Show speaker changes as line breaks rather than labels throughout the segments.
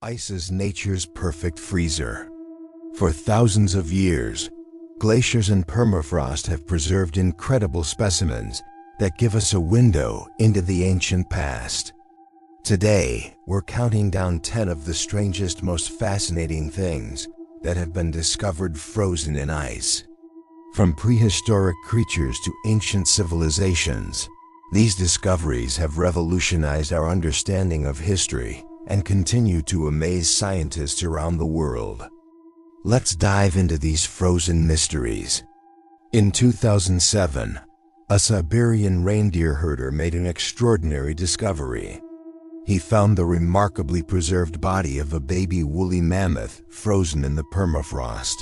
Ice is nature's perfect freezer. For thousands of years, glaciers and permafrost have preserved incredible specimens that give us a window into the ancient past. Today, we're counting down 10 of the strangest, most fascinating things that have been discovered frozen in ice. From prehistoric creatures to ancient civilizations, these discoveries have revolutionized our understanding of history and continue to amaze scientists around the world. Let's dive into these frozen mysteries. In 2007, a Siberian reindeer herder made an extraordinary discovery. He found the remarkably preserved body of a baby woolly mammoth frozen in the permafrost.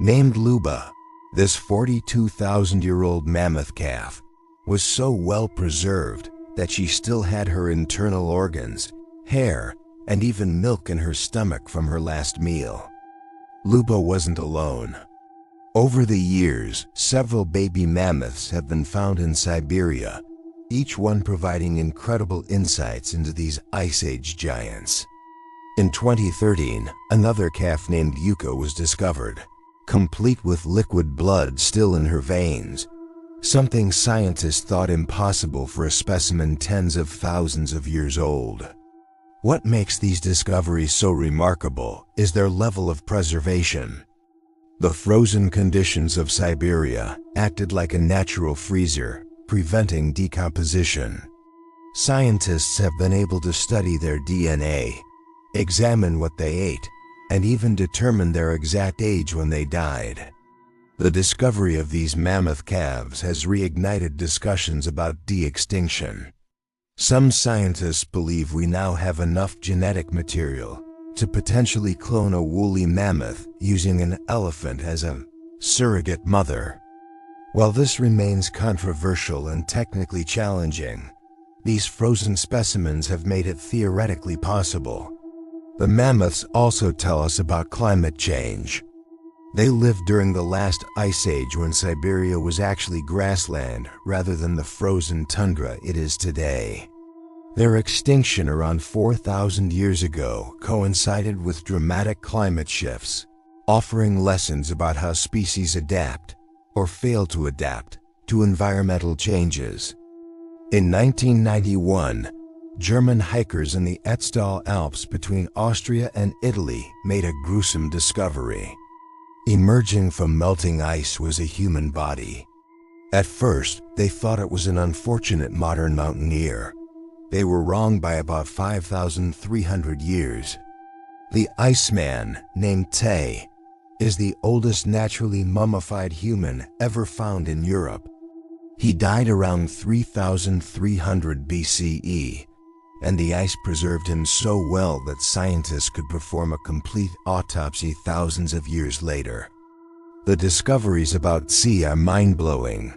Named Luba, this 42,000-year-old mammoth calf was so well preserved that she still had her internal organs, hair, and even milk in her stomach from her last meal. Luba wasn't alone. Over the years, several baby mammoths have been found in Siberia, each one providing incredible insights into these Ice Age giants. In 2013, another calf named Yuka was discovered, complete with liquid blood still in her veins, something scientists thought impossible for a specimen tens of thousands of years old. What makes these discoveries so remarkable is their level of preservation. The frozen conditions of Siberia acted like a natural freezer, preventing decomposition. Scientists have been able to study their DNA, examine what they ate, and even determine their exact age when they died. The discovery of these mammoth calves has reignited discussions about de-extinction. Some scientists believe we now have enough genetic material to potentially clone a woolly mammoth using an elephant as a surrogate mother. While this remains controversial and technically challenging, these frozen specimens have made it theoretically possible. The mammoths also tell us about climate change. They lived during the last ice age when Siberia was actually grassland rather than the frozen tundra it is today. Their extinction around 4,000 years ago coincided with dramatic climate shifts, offering lessons about how species adapt, or fail to adapt, to environmental changes. In 1991, German hikers in the Ötztal Alps between Austria and Italy made a gruesome discovery. Emerging from melting ice was a human body. At first, they thought it was an unfortunate modern mountaineer. They were wrong by about 5,300 years. The Iceman, named Tay, is the oldest naturally mummified human ever found in Europe. He died around 3,300 BCE, and the ice preserved him so well that scientists could perform a complete autopsy thousands of years later. The discoveries about Tay are mind-blowing.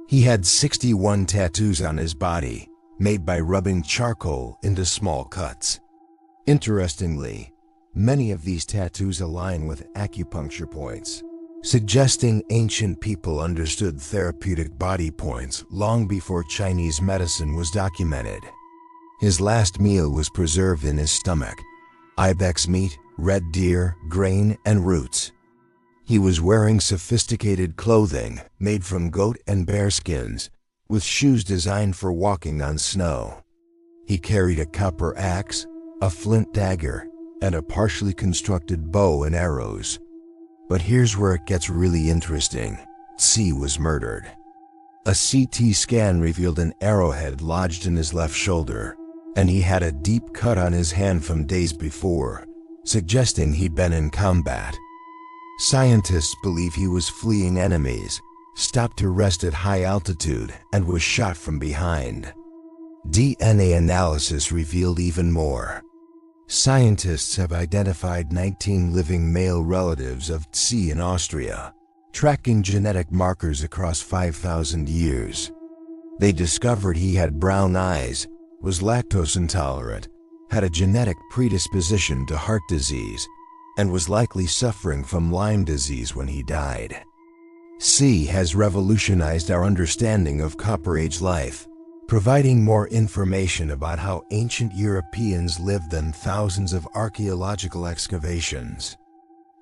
He had 61 tattoos on his body, made by rubbing charcoal into small cuts. Interestingly, many of these tattoos align with acupuncture points, suggesting ancient people understood therapeutic body points long before Chinese medicine was documented. His last meal was preserved in his stomach: ibex meat, red deer, grain, and roots. He was wearing sophisticated clothing made from goat and bear skins, with shoes designed for walking on snow. He carried a copper axe, a flint dagger, and a partially constructed bow and arrows. But here's where it gets really interesting. Tay was murdered. A CT scan revealed an arrowhead lodged in his left shoulder, and he had a deep cut on his hand from days before, suggesting he'd been in combat. Scientists believe he was fleeing enemies, stopped to rest at high altitude, and was shot from behind. DNA analysis revealed even more. Scientists have identified 19 living male relatives of Tay in Austria, tracking genetic markers across 5,000 years. They discovered he had brown eyes, was lactose intolerant, had a genetic predisposition to heart disease, and was likely suffering from Lyme disease when he died. Tay has revolutionized our understanding of Copper Age life, providing more information about how ancient Europeans lived than thousands of archaeological excavations.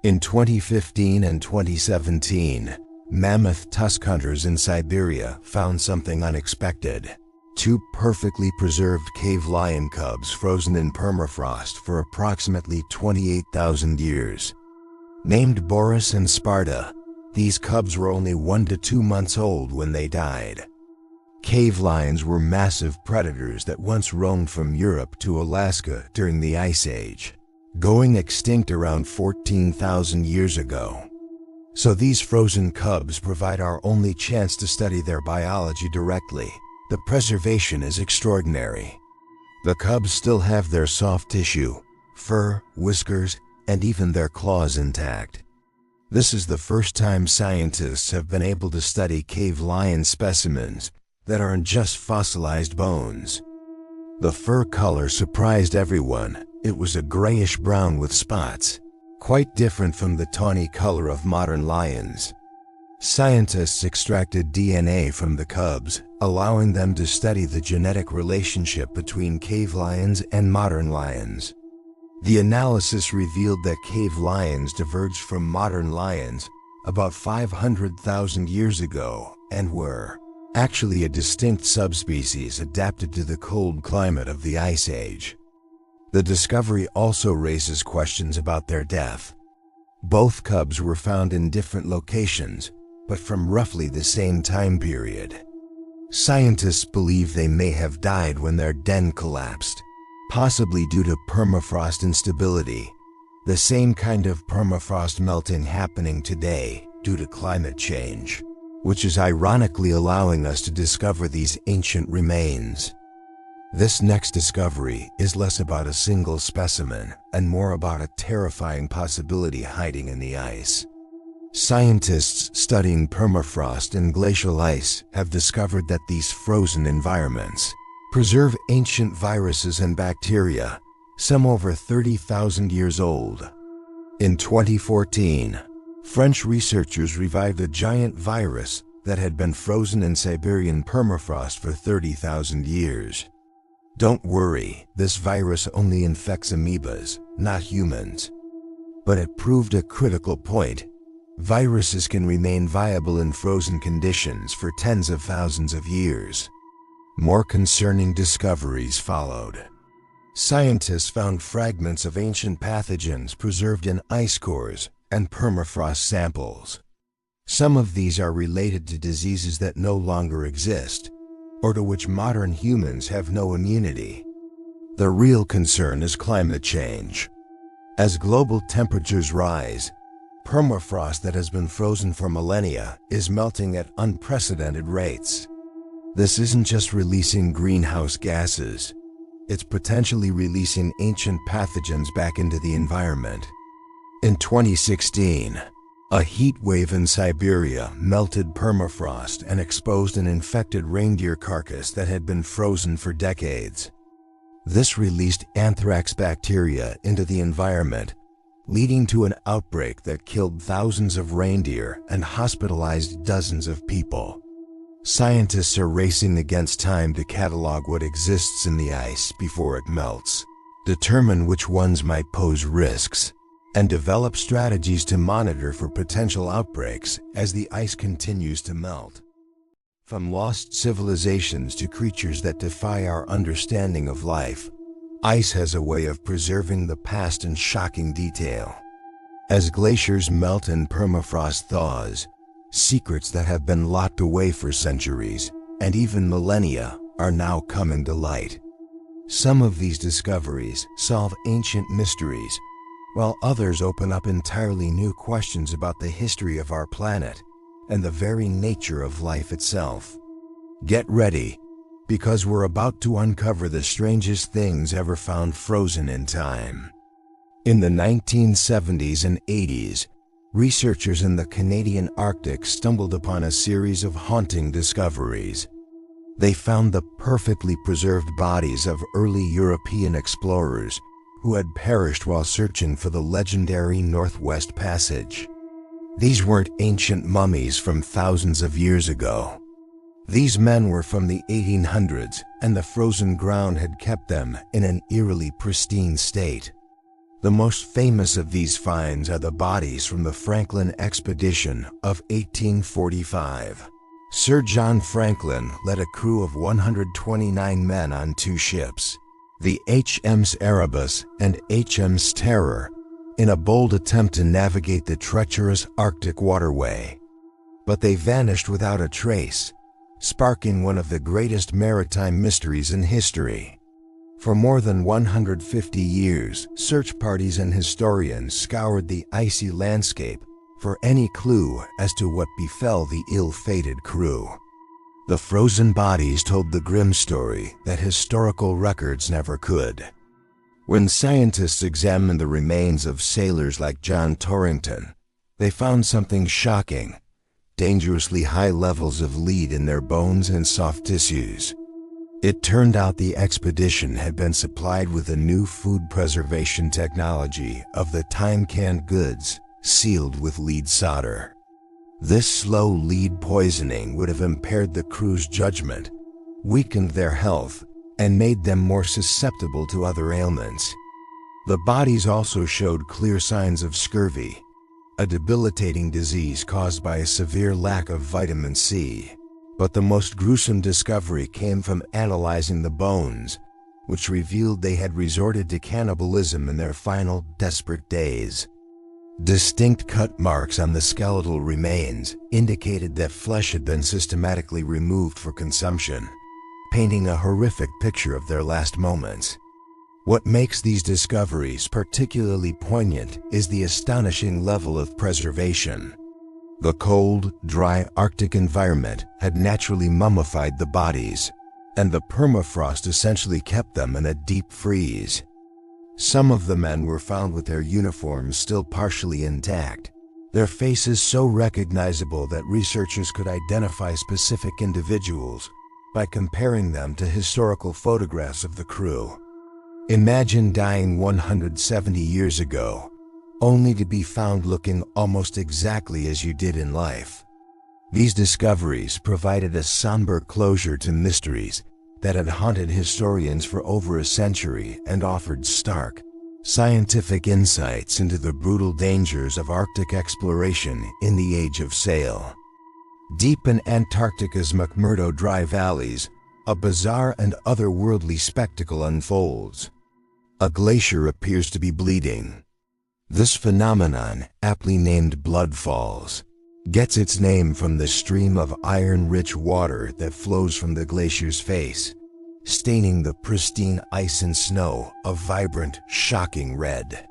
In 2015 and 2017, mammoth tusk hunters in Siberia found something unexpected. Two perfectly preserved cave lion cubs frozen in permafrost for approximately 28,000 years. Named Boris and Sparta, these cubs were only 1 to 2 months old when they died. Cave lions were massive predators that once roamed from Europe to Alaska during the Ice Age, going extinct around 14,000 years ago. So these frozen cubs provide our only chance to study their biology directly. The preservation is extraordinary. The cubs still have their soft tissue, fur, whiskers, and even their claws intact. This is the first time scientists have been able to study cave lion specimens that aren't just fossilized bones. The fur color surprised everyone. It was a grayish-brown with spots, quite different from the tawny color of modern lions. Scientists extracted DNA from the cubs, allowing them to study the genetic relationship between cave lions and modern lions. The analysis revealed that cave lions diverged from modern lions about 500,000 years ago and were actually a distinct subspecies adapted to the cold climate of the Ice Age. The discovery also raises questions about their death. Both cubs were found in different locations, but from roughly the same time period. Scientists believe they may have died when their den collapsed, possibly due to permafrost instability, the same kind of permafrost melting happening today due to climate change, which is ironically allowing us to discover these ancient remains. This next discovery is less about a single specimen and more about a terrifying possibility hiding in the ice. Scientists studying permafrost and glacial ice have discovered that these frozen environments preserve ancient viruses and bacteria, some over 30,000 years old. In 2014, French researchers revived a giant virus that had been frozen in Siberian permafrost for 30,000 years. Don't worry, this virus only infects amoebas, not humans. But it proved a critical point. Viruses can remain viable in frozen conditions for tens of thousands of years. More concerning discoveries followed. Scientists found fragments of ancient pathogens preserved in ice cores and permafrost samples. Some of these are related to diseases that no longer exist, or to which modern humans have no immunity. The real concern is climate change. As global temperatures rise, permafrost that has been frozen for millennia is melting at unprecedented rates. This isn't just releasing greenhouse gases, it's potentially releasing ancient pathogens back into the environment. In 2016, a heat wave in Siberia melted permafrost and exposed an infected reindeer carcass that had been frozen for decades. This released anthrax bacteria into the environment, leading to an outbreak that killed thousands of reindeer and hospitalized dozens of people. Scientists are racing against time to catalog what exists in the ice before it melts, determine which ones might pose risks, and develop strategies to monitor for potential outbreaks as the ice continues to melt. From lost civilizations to creatures that defy our understanding of life, ice has a way of preserving the past in shocking detail. As glaciers melt and permafrost thaws, secrets that have been locked away for centuries, and even millennia, are now coming to light. Some of these discoveries solve ancient mysteries, while others open up entirely new questions about the history of our planet and the very nature of life itself. Get ready, because we're about to uncover the strangest things ever found frozen in time. In the 1970s and 80s, researchers in the Canadian Arctic stumbled upon a series of haunting discoveries. They found the perfectly preserved bodies of early European explorers who had perished while searching for the legendary Northwest Passage. These weren't ancient mummies from thousands of years ago. These men were from the 1800s, and the frozen ground had kept them in an eerily pristine state. The most famous of these finds are the bodies from the Franklin expedition of 1845. Sir John Franklin led a crew of 129 men on two ships, the HMS Erebus and HMS Terror, in a bold attempt to navigate the treacherous Arctic waterway. But they vanished without a trace, sparking one of the greatest maritime mysteries in history. For more than 150 years, search parties and historians scoured the icy landscape for any clue as to what befell the ill-fated crew. The frozen bodies told the grim story that historical records never could. When scientists examined the remains of sailors like John Torrington, they found something shocking: dangerously high levels of lead in their bones and soft tissues. It turned out the expedition had been supplied with a new food preservation technology of the time canned goods, sealed with lead solder. This slow lead poisoning would have impaired the crew's judgment, weakened their health, and made them more susceptible to other ailments. The bodies also showed clear signs of scurvy, a debilitating disease caused by a severe lack of vitamin C. But the most gruesome discovery came from analyzing the bones, which revealed they had resorted to cannibalism in their final, desperate days. Distinct cut marks on the skeletal remains indicated that flesh had been systematically removed for consumption, painting a horrific picture of their last moments. What makes these discoveries particularly poignant is the astonishing level of preservation. The cold, dry Arctic environment had naturally mummified the bodies, and the permafrost essentially kept them in a deep freeze. Some of the men were found with their uniforms still partially intact, their faces so recognizable that researchers could identify specific individuals by comparing them to historical photographs of the crew. Imagine dying 170 years ago, only to be found looking almost exactly as you did in life. These discoveries provided a somber closure to mysteries that had haunted historians for over a century and offered stark, scientific insights into the brutal dangers of Arctic exploration in the age of sail. Deep in Antarctica's McMurdo Dry Valleys, a bizarre and otherworldly spectacle unfolds. A glacier appears to be bleeding. This phenomenon, aptly named blood falls, gets its name from the stream of iron-rich water that flows from the glacier's face, staining the pristine ice and snow a vibrant, shocking red.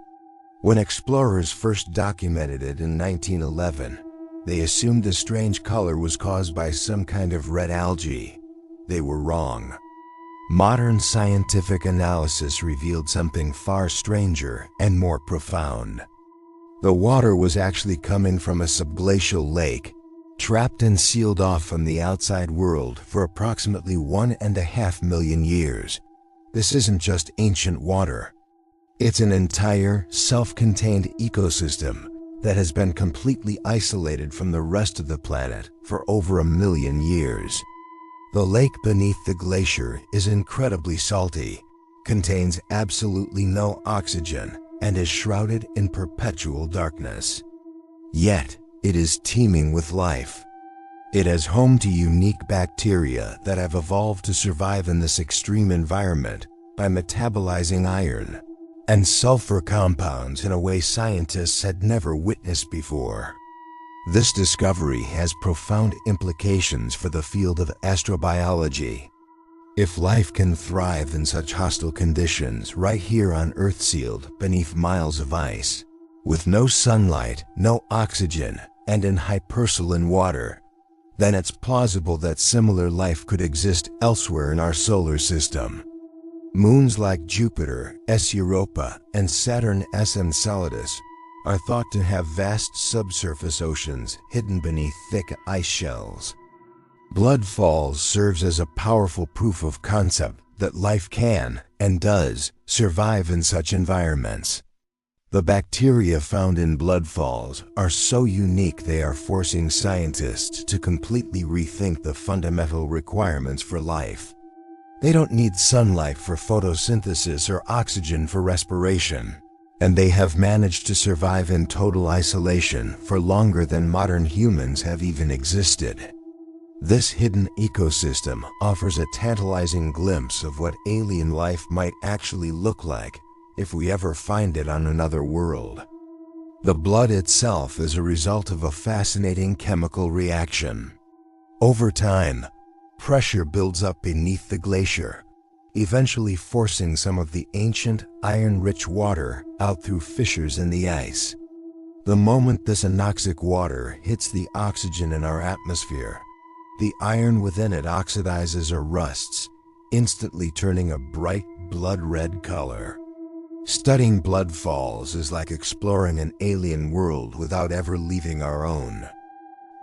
When explorers first documented it in 1911, they assumed the strange color was caused by some kind of red algae. They were wrong. Modern scientific analysis revealed something far stranger and more profound. The water was actually coming from a subglacial lake, trapped and sealed off from the outside world for approximately 1.5 million years. This isn't just ancient water. It's an entire, self-contained ecosystem that has been completely isolated from the rest of the planet for over 1 million years. The lake beneath the glacier is incredibly salty, contains absolutely no oxygen, and is shrouded in perpetual darkness. Yet, it is teeming with life. It is home to unique bacteria that have evolved to survive in this extreme environment by metabolizing iron and sulfur compounds in a way scientists had never witnessed before. This discovery has profound implications for the field of astrobiology. If life can thrive in such hostile conditions right here on Earth, sealed beneath miles of ice, with no sunlight, no oxygen, and in hypersaline water, then it's plausible that similar life could exist elsewhere in our solar system. Moons like Jupiter, S. Europa, and Saturn, S. Enceladus are thought to have vast subsurface oceans hidden beneath thick ice shells. Blood Falls serves as a powerful proof of concept that life can, and does, survive in such environments. The bacteria found in blood falls are so unique they are forcing scientists to completely rethink the fundamental requirements for life. They don't need sunlight for photosynthesis or oxygen for respiration, and they have managed to survive in total isolation for longer than modern humans have even existed. This hidden ecosystem offers a tantalizing glimpse of what alien life might actually look like if we ever find it on another world. The blood itself is a result of a fascinating chemical reaction. Over time, pressure builds up beneath the glacier, eventually forcing some of the ancient, iron-rich water out through fissures in the ice. The moment this anoxic water hits the oxygen in our atmosphere, the iron within it oxidizes or rusts, instantly turning a bright blood-red color. Studying blood falls is like exploring an alien world without ever leaving our own.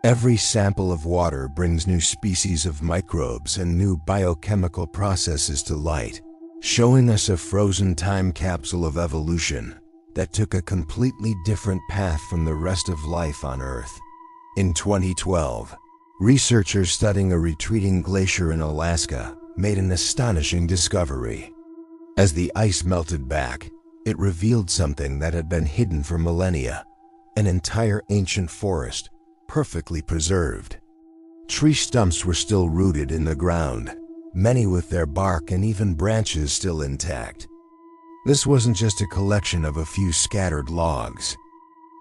Every sample of water brings new species of microbes and new biochemical processes to light, showing us a frozen time capsule of evolution that took a completely different path from the rest of life on Earth. In 2012, researchers studying a retreating glacier in Alaska made an astonishing discovery. As the ice melted back, it revealed something that had been hidden for millennia: an entire ancient forest, perfectly preserved. Tree stumps were still rooted in the ground, many with their bark and even branches still intact. This wasn't just a collection of a few scattered logs.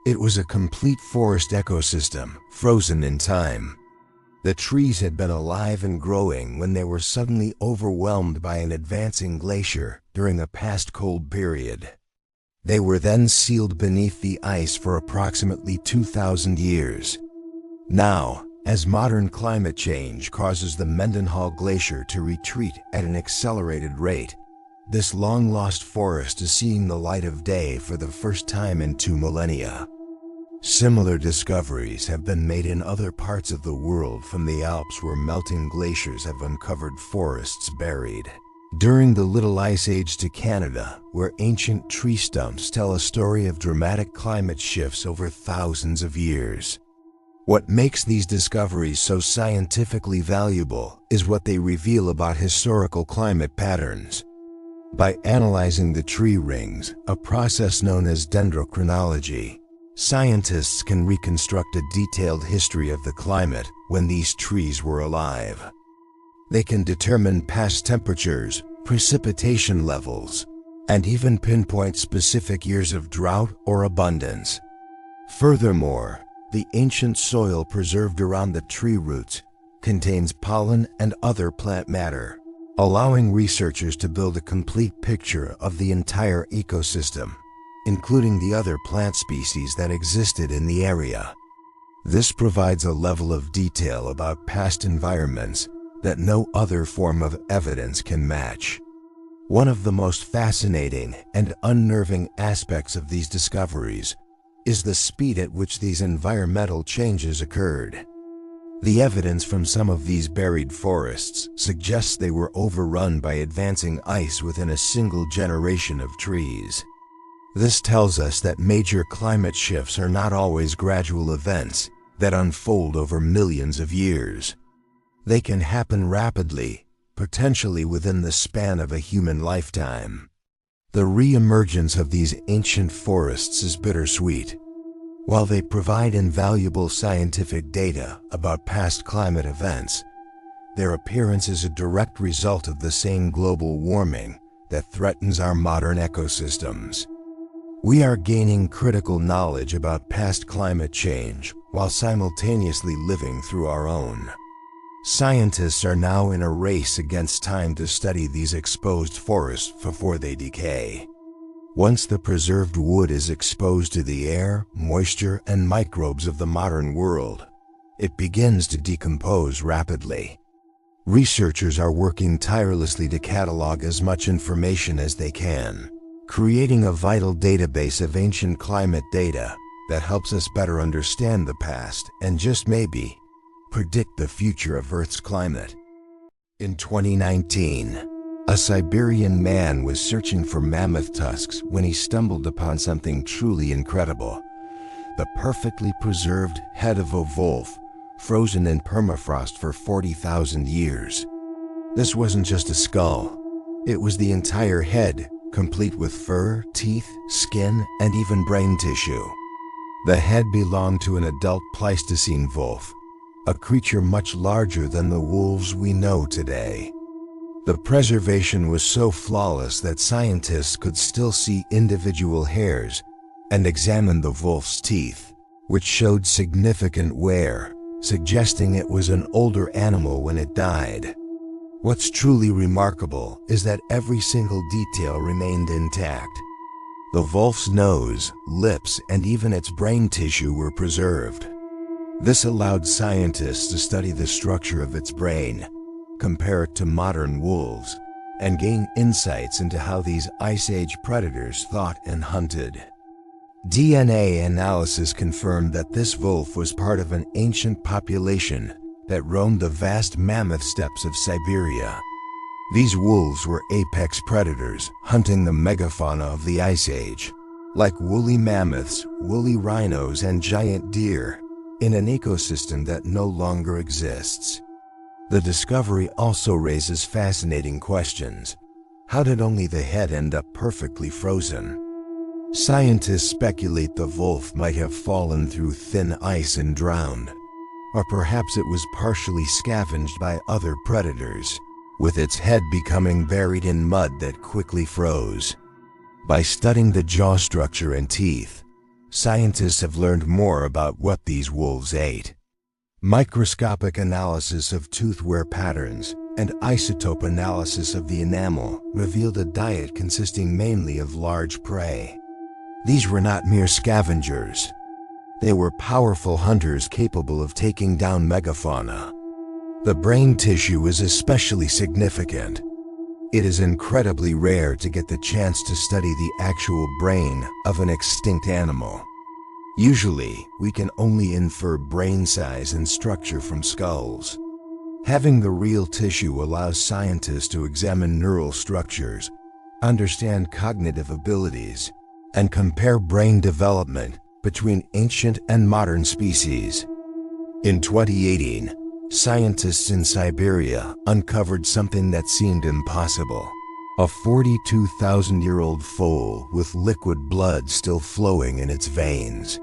It was a complete forest ecosystem, frozen in time. The trees had been alive and growing when they were suddenly overwhelmed by an advancing glacier during a past cold period. They were then sealed beneath the ice for approximately 2,000 years. Now, as modern climate change causes the Mendenhall Glacier to retreat at an accelerated rate, this long-lost forest is seeing the light of day for the first time in 2 millennia. Similar discoveries have been made in other parts of the world, from the Alps, where melting glaciers have uncovered forests buried, during the Little Ice Age, to Canada, where ancient tree stumps tell a story of dramatic climate shifts over thousands of years. What makes these discoveries so scientifically valuable is what they reveal about historical climate patterns. By analyzing the tree rings, a process known as dendrochronology, scientists can reconstruct a detailed history of the climate when these trees were alive. They can determine past temperatures, precipitation levels, and even pinpoint specific years of drought or abundance. Furthermore, the ancient soil preserved around the tree roots contains pollen and other plant matter, allowing researchers to build a complete picture of the entire ecosystem, including the other plant species that existed in the area. This provides a level of detail about past environments that no other form of evidence can match. One of the most fascinating and unnerving aspects of these discoveries is the speed at which these environmental changes occurred. The evidence from some of these buried forests suggests they were overrun by advancing ice within a single generation of trees. This tells us that major climate shifts are not always gradual events that unfold over millions of years. They can happen rapidly, potentially within the span of a human lifetime. The re-emergence of these ancient forests is bittersweet. While they provide invaluable scientific data about past climate events, their appearance is a direct result of the same global warming that threatens our modern ecosystems. We are gaining critical knowledge about past climate change while simultaneously living through our own. Scientists are now in a race against time to study these exposed forests before they decay. Once the preserved wood is exposed to the air, moisture, and microbes of the modern world, it begins to decompose rapidly. Researchers are working tirelessly to catalog as much information as they can, creating a vital database of ancient climate data that helps us better understand the past and, just maybe, predict the future of Earth's climate. In 2019, A Siberian man was searching for mammoth tusks when he stumbled upon something truly incredible: the perfectly preserved head of a wolf, frozen in permafrost for 40,000 years. This wasn't just a skull. It was the entire head, complete with fur, teeth, skin, and even brain tissue. The head belonged to an adult Pleistocene wolf, a creature much larger than the wolves we know today. The preservation was so flawless that scientists could still see individual hairs and examine the wolf's teeth, which showed significant wear, suggesting it was an older animal when it died. What's truly remarkable is that every single detail remained intact. The wolf's nose, lips, and even its brain tissue were preserved. This allowed scientists to study the structure of its brain, compare it to modern wolves, and gain insights into how these Ice Age predators thought and hunted. DNA analysis confirmed that this wolf was part of an ancient population that roamed the vast mammoth steppes of Siberia. These wolves were apex predators, hunting the megafauna of the Ice Age, like woolly mammoths, woolly rhinos, and giant deer, in an ecosystem that no longer exists. The discovery also raises fascinating questions. How did only the head end up perfectly frozen? Scientists speculate the wolf might have fallen through thin ice and drowned, or perhaps it was partially scavenged by other predators, with its head becoming buried in mud that quickly froze. By studying the jaw structure and teeth, scientists have learned more about what these wolves ate. Microscopic analysis of tooth wear patterns and isotope analysis of the enamel revealed a diet consisting mainly of large prey. These were not mere scavengers. They were powerful hunters capable of taking down megafauna. The brain tissue is especially significant. It is incredibly rare to get the chance to study the actual brain of an extinct animal. Usually, we can only infer brain size and structure from skulls. Having the real tissue allows scientists to examine neural structures, understand cognitive abilities, and compare brain development between ancient and modern species. In 2018, scientists in Siberia uncovered something that seemed impossible: a 42,000-year-old foal with liquid blood still flowing in its veins.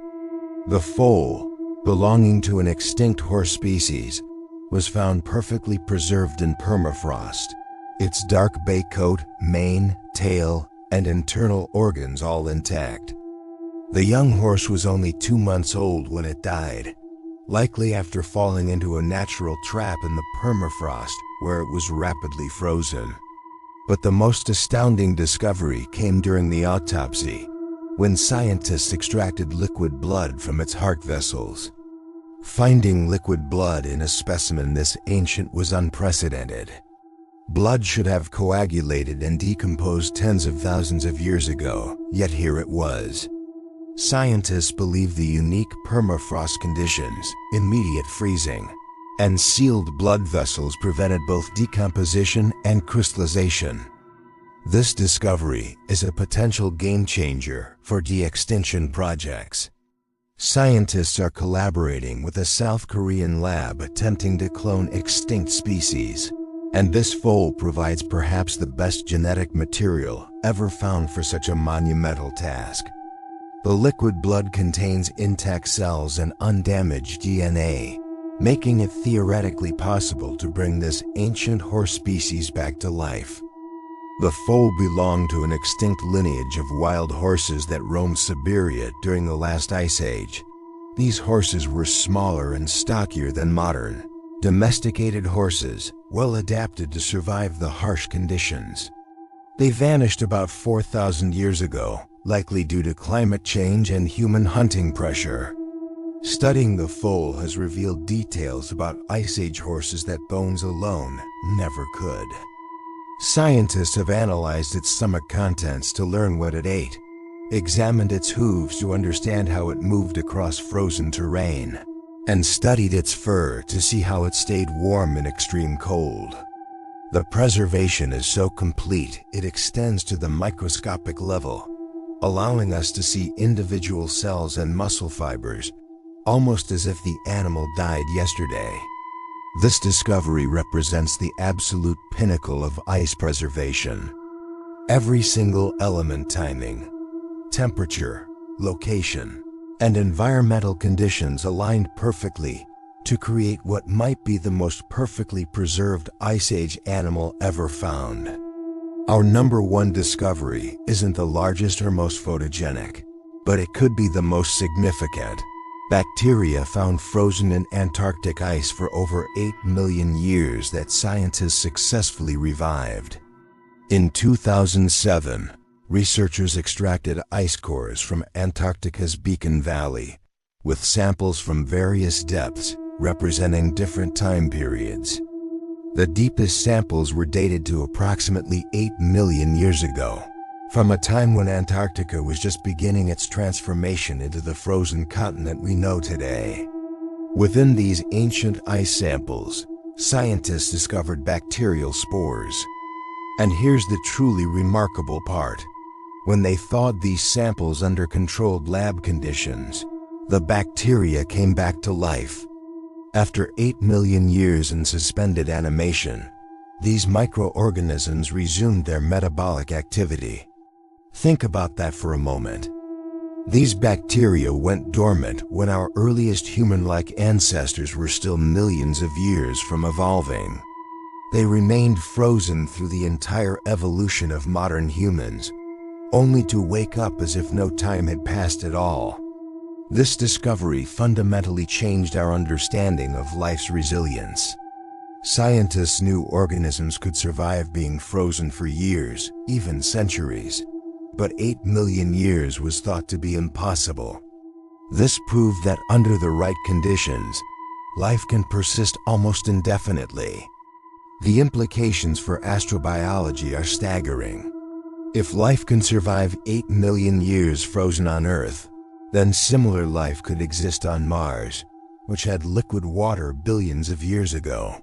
The foal, belonging to an extinct horse species, was found perfectly preserved in permafrost, its dark bay coat, mane, tail, and internal organs all intact. The young horse was only 2 months old when it died, likely after falling into a natural trap in the permafrost where it was rapidly frozen. But the most astounding discovery came during the autopsy, when scientists extracted liquid blood from its heart vessels. Finding liquid blood in a specimen this ancient was unprecedented. Blood should have coagulated and decomposed tens of thousands of years ago, yet here it was. Scientists believe the unique permafrost conditions, immediate freezing, and sealed blood vessels prevented both decomposition and crystallization. This discovery is a potential game-changer for de-extinction projects. Scientists are collaborating with a South Korean lab attempting to clone extinct species, and this foal provides perhaps the best genetic material ever found for such a monumental task. The liquid blood contains intact cells and undamaged DNA, making it theoretically possible to bring this ancient horse species back to life. The foal belonged to an extinct lineage of wild horses that roamed Siberia during the last ice age. These horses were smaller and stockier than modern, domesticated horses, well adapted to survive the harsh conditions. They vanished about 4,000 years ago, likely due to climate change and human hunting pressure. Studying the foal has revealed details about Ice Age horses that bones alone never could. Scientists have analyzed its stomach contents to learn what it ate, examined its hooves to understand how it moved across frozen terrain, and studied its fur to see how it stayed warm in extreme cold. The preservation is so complete it extends to the microscopic level, allowing us to see individual cells and muscle fibers, almost as if the animal died yesterday. This discovery represents the absolute pinnacle of ice preservation. Every single element, timing, temperature, location, and environmental conditions aligned perfectly to create what might be the most perfectly preserved Ice Age animal ever found. Our number one discovery isn't the largest or most photogenic, but it could be the most significant. Bacteria found frozen in Antarctic ice for over 8 million years that scientists successfully revived. In 2007, researchers extracted ice cores from Antarctica's Beacon Valley, with samples from various depths representing different time periods. The deepest samples were dated to approximately 8 million years ago, from a time when Antarctica was just beginning its transformation into the frozen continent we know today. Within these ancient ice samples, scientists discovered bacterial spores. And here's the truly remarkable part. When they thawed these samples under controlled lab conditions, the bacteria came back to life. After 8 million years in suspended animation, these microorganisms resumed their metabolic activity. Think about that for a moment. These bacteria went dormant when our earliest human-like ancestors were still millions of years from evolving. They remained frozen through the entire evolution of modern humans, only to wake up as if no time had passed at all. This discovery fundamentally changed our understanding of life's resilience. Scientists knew organisms could survive being frozen for years, even centuries, but 8 million years was thought to be impossible. This proved that under the right conditions, life can persist almost indefinitely. The implications for astrobiology are staggering. If life can survive 8 million years frozen on Earth, then similar life could exist on Mars, which had liquid water billions of years ago.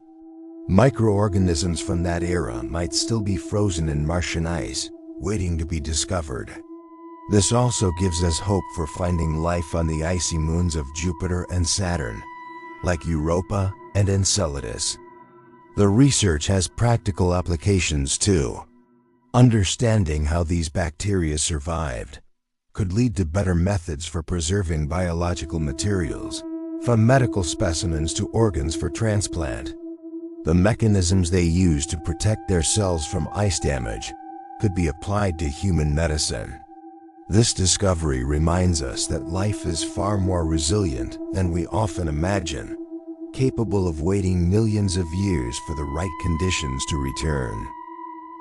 Microorganisms from that era might still be frozen in Martian ice, waiting to be discovered. This also gives us hope for finding life on the icy moons of Jupiter and Saturn, like Europa and Enceladus. The research has practical applications too. Understanding how these bacteria survived could lead to better methods for preserving biological materials, from medical specimens to organs for transplant. The mechanisms they use to protect their cells from ice damage could be applied to human medicine. This discovery reminds us that life is far more resilient than we often imagine, capable of waiting millions of years for the right conditions to return.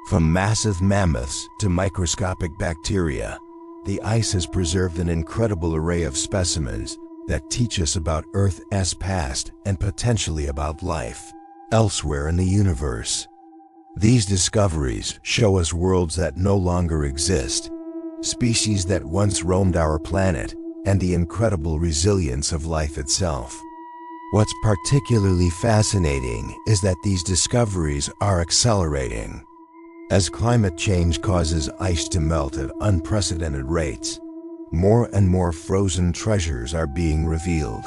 From massive mammoths to microscopic bacteria, the ice has preserved an incredible array of specimens that teach us about Earth's past and potentially about life elsewhere in the universe. These discoveries show us worlds that no longer exist, species that once roamed our planet, and the incredible resilience of life itself. What's particularly fascinating is that these discoveries are accelerating. As climate change causes ice to melt at unprecedented rates, more and more frozen treasures are being revealed.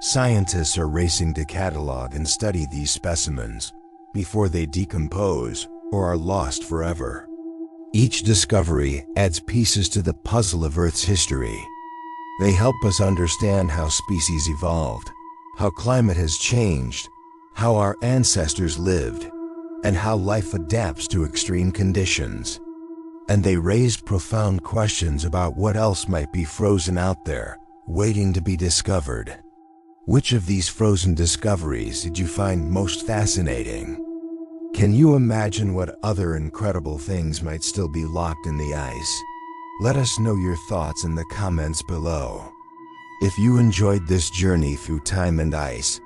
Scientists are racing to catalog and study these specimens before they decompose or are lost forever. Each discovery adds pieces to the puzzle of Earth's history. They help us understand how species evolved, how climate has changed, how our ancestors lived, and how life adapts to extreme conditions. And they raised profound questions about what else might be frozen out there, waiting to be discovered. Which of these frozen discoveries did you find most fascinating? Can you imagine what other incredible things might still be locked in the ice? Let us know your thoughts in the comments below. If you enjoyed this journey through time and ice,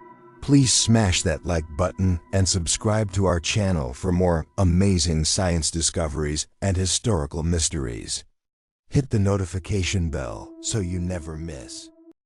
please smash that like button and subscribe to our channel for more amazing science discoveries and historical mysteries. Hit the notification bell so you never miss